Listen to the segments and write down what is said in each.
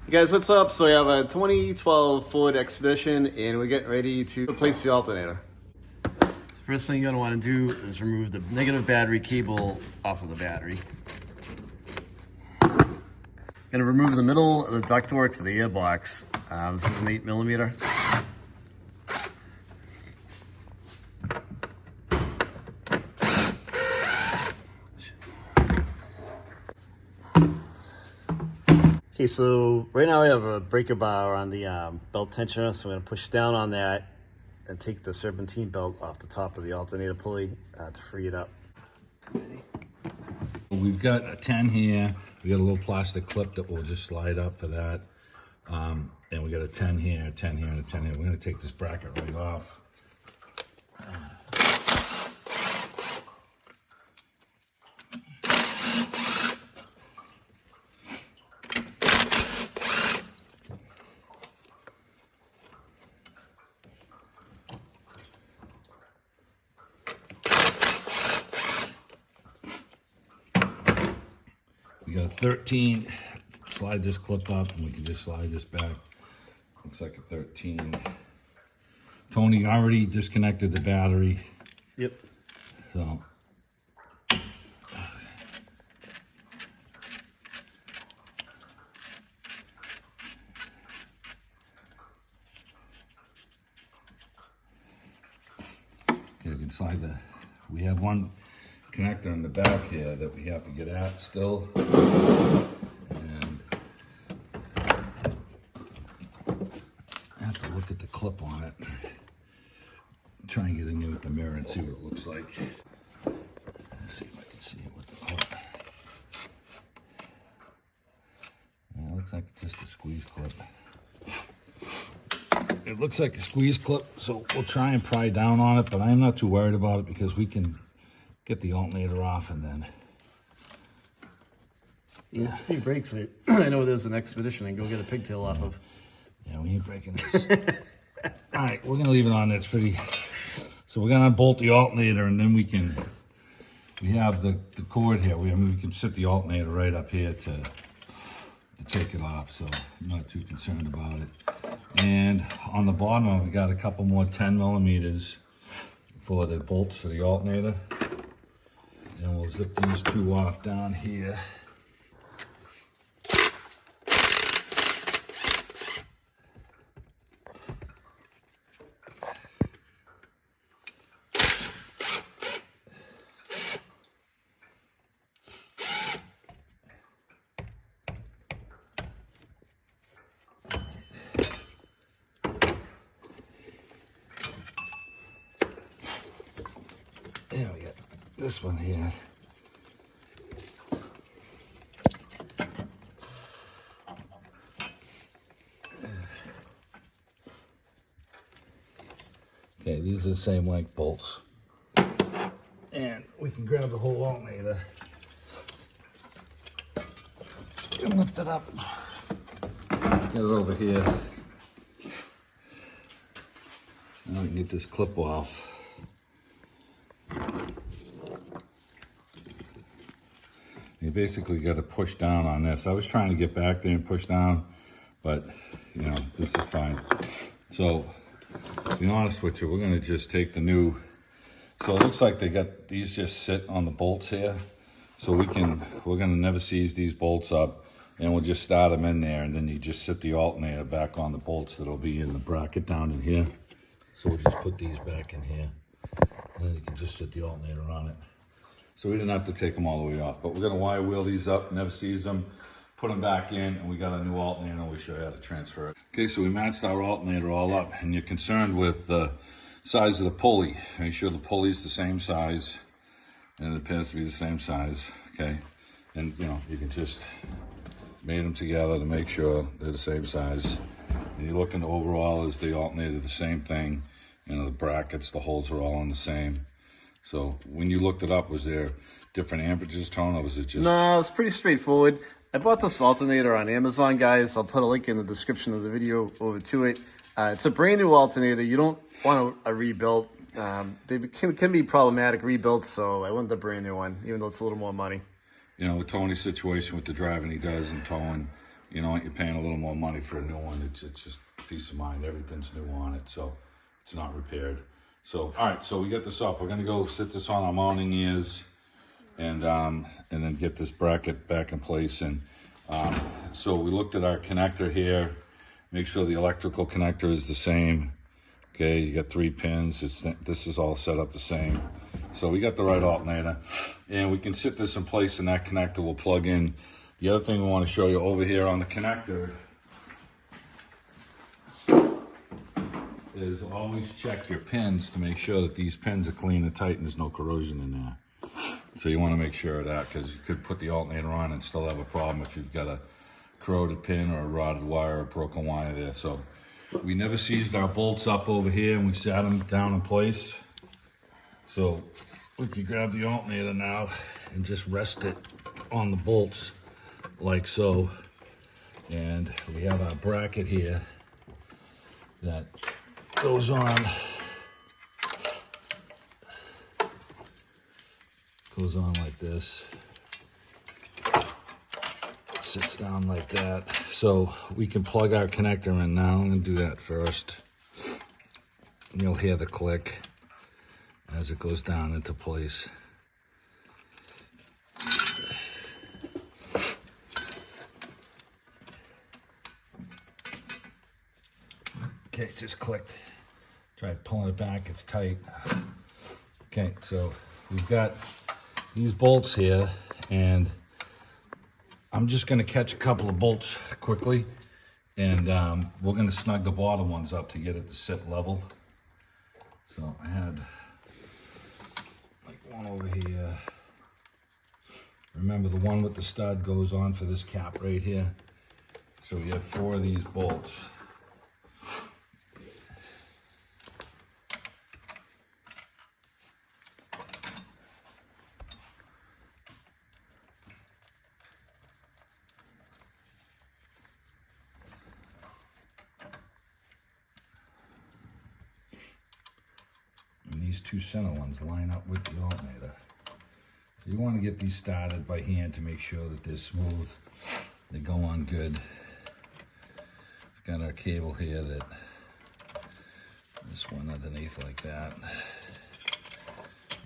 Hey guys, what's up? So we have a 2012 Ford Expedition and we're getting ready to replace the alternator. The first thing you're going to want to do is remove the negative battery cable off of the battery. Going to remove the middle of the ductwork for the air box. This is an 8mm. Okay, so right now I have a breaker bar on the belt tensioner, so I'm going to push down on that and take the serpentine belt off the top of the alternator pulley to free it up. We've got a 10 here. We got a little plastic clip that will just slide up for that. And we got a 10 here, a 10 here, and a 10 here. We're going to take this bracket right off. We got a 13. Slide this clip up and we can just slide this back. Looks like a 13. Tony already disconnected the battery. Yep. So. Okay, we can slide the, we have one connector in the back here that we have to get at still. And I have to look at the clip on it. Try and get in there with the mirror and see what it looks like. Let's see if I can see it with the clip. Yeah, it looks like just a squeeze clip. It looks like a squeeze clip, so we'll try and pry down on it, but I'm not too worried about it because we can get the alternator off and then. Yeah, Steve breaks it. I know there's an Expedition and go get a pigtail off of. Yeah, we ain't breaking this. All right, we're gonna leave it on there. It's pretty. So we're gonna unbolt the alternator and then we have the cord here. We can sit the alternator right up here to take it off. So I'm not too concerned about it. And on the bottom, we got a couple more 10mm for the bolts for the alternator. And we'll zip these two off down here. There we go. This one here. Okay, these are the same length bolts. And we can grab the whole alternator and lift it up. Get it over here. Now we can get this clip off. You basically got to push down on this. I was trying to get back there and push down, but you know, this is fine. So, to be honest with you, we're gonna just take the new, so it looks like they got, these just sit on the bolts here. So we're gonna never seize these bolts up and we'll just start them in there and then you just sit the alternator back on the bolts that'll be in the bracket down in here. So we'll just put these back in here and then you can just sit the alternator on it. So we didn't have to take them all the way off, but we're gonna wire wheel these up, never seize them, put them back in, and we got a new alternator, and we'll show you how to transfer it. Okay, so we matched our alternator all up, and you're concerned with the size of the pulley. Make sure the pulley's the same size, and it appears to be the same size, okay? And you know, you can just made them together to make sure they're the same size. And you're looking overall, is the alternator the same thing? You know, the brackets, the holes are all on the same. So when you looked it up, was there different amperages, Tone, or was it just? No, it's pretty straightforward. I bought this alternator on Amazon, guys. I'll put a link in the description of the video over to it. It's a brand new alternator. You don't want a rebuilt. They can be problematic rebuilt, so I want the brand new one, even though it's a little more money. You know, with Tony's situation with the driving he does and towing, you know what, you're paying a little more money for a new one. It's just peace of mind. Everything's new on it, so it's not repaired. So, all right, so we got this off. We're gonna go sit this on our mounting ears and then get this bracket back in place. And so we looked at our connector here, make sure the electrical connector is the same. Okay, you got 3 pins. This is all set up the same. So we got the right alternator, and we can sit this in place, and that connector will plug in. The other thing we want to show you over here on the connector is always check your pins to make sure that these pins are clean and tight and there's no corrosion in there. So you want to make sure of that, because you could put the alternator on and still have a problem if you've got a corroded pin or a rotted wire or a broken wire there. So we never seized our bolts up over here, and we sat them down in place. So we can grab the alternator now and just rest it on the bolts like so. And we have our bracket here that goes on, like this. It sits down like that. So we can plug our connector in now. I'm gonna do that first. And you'll hear the click as it goes down into place. Okay, it just clicked. Tried pulling it back, it's tight. Okay, so we've got these bolts here, and I'm just gonna catch a couple of bolts quickly, and we're gonna snug the bottom ones up to get it to sit level. So I had like one over here. Remember, the one with the stud goes on for this cap right here. So we have 4 of these bolts. These 2 center ones line up with the alternator. So you want to get these started by hand to make sure that they're smooth, they go on good. We've got our cable here, that this one underneath like that.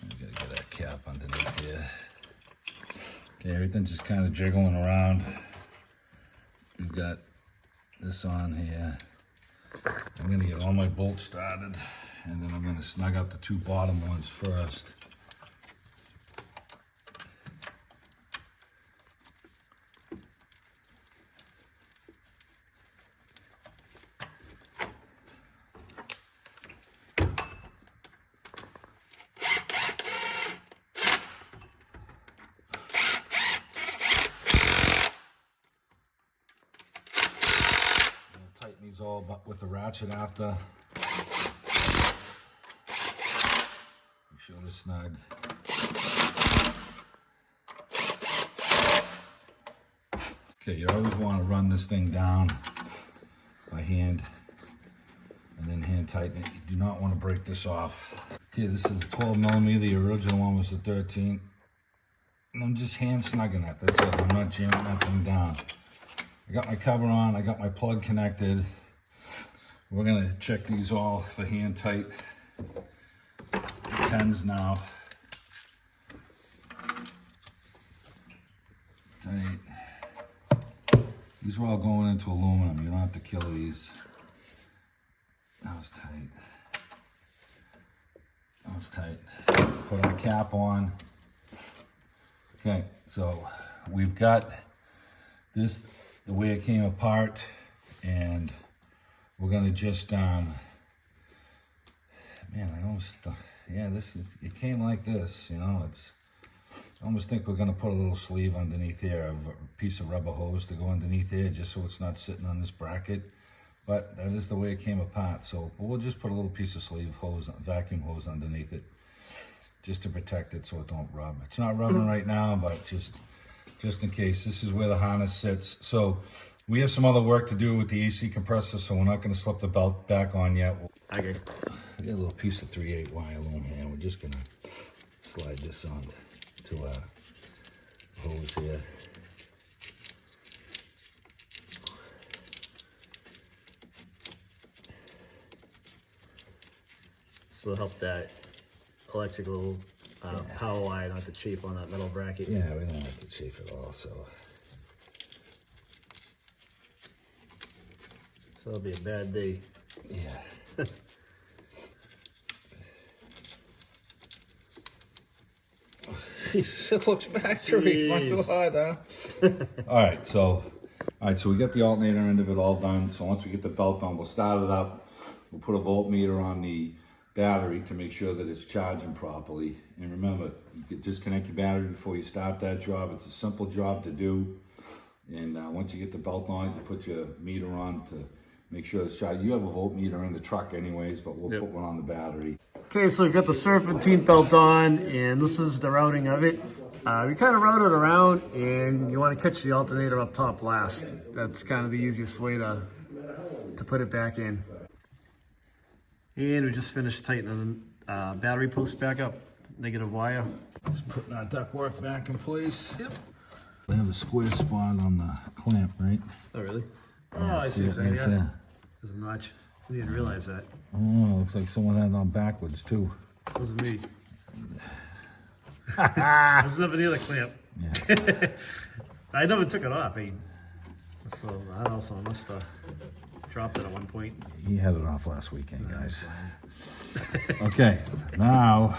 We gotta get our cap underneath here. Okay, everything's just kind of jiggling around. We've got this on here. I'm gonna get all my bolts started, and then I'm going to snug up the 2 bottom ones first. I'll tighten these all up with the ratchet after. Show the snug. Okay, you always want to run this thing down by hand and then hand tighten it. You do not want to break this off. Okay, this is a 12 millimeter. The original one was a 13. And I'm just hand snugging that. That's it. I'm not jamming that thing down. I got my cover on. I got my plug connected. We're going to check these all for hand tight. 10s now. Tight. These are all going into aluminum. You don't have to kill these. That was tight. That was tight. Put our cap on. Okay, so we've got this the way it came apart, and we're gonna just man, I almost yeah, it came like this, you know. I almost think we're gonna put a little sleeve underneath here, a piece of rubber hose to go underneath here, just so it's not sitting on this bracket. But that is the way it came apart, so we'll just put a little piece of sleeve hose, vacuum hose underneath it, just to protect it so it don't rub. It's not rubbing right now, but just in case. This is where the harness sits. So we have some other work to do with the AC compressor, so we're not gonna slip the belt back on yet. Okay. I got a little piece of 3/8 wire loom here. We're just gonna slide this on to our hose here. This will help that electrical power wire not to chafe on that metal bracket. Yeah, we don't have to chafe at all, so. So it'll be a bad day. Yeah. It looks factory. My Jeez. God, huh? All right, so we got the alternator end of it all done. So once we get the belt on, we'll start it up. We'll put a voltmeter on the battery to make sure that it's charging properly. And remember, you can disconnect your battery before you start that job. It's a simple job to do. And once you get the belt on, you put your meter on to make sure it's charged. You have a voltmeter in the truck anyways, but we'll put one on the battery. Okay, so we've got the Serpentine belt on, and this is the routing of it. We kind of route it around, and you want to catch the alternator up top last. That's kind of the easiest way to put it back in. And we just finished tightening the battery post back up, negative wire. Just putting our ductwork back in place. Yep. We have a square spot on the clamp, right? Oh, really? Oh, Yeah, I see it what you're saying, right yeah. there. There's a notch. I didn't realize that. Oh, looks like someone had it on backwards too. That was me. There's nothing near the clamp. Yeah. I never took it off. So I don't know, so I must have dropped it at one point. He had it off last weekend, guys. Okay, now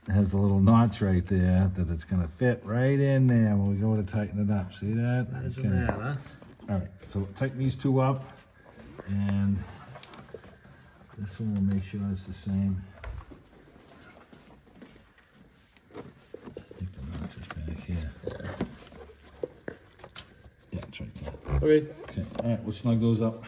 it has the little notch right there that it's gonna fit right in there when we go to tighten it up. See that? Imagine Okay. that, huh? All right, so tighten these two up, and this one will make sure it's the same. I think the notch is back here. Yeah, it's right there. Okay. Okay, all right, we'll snug those up.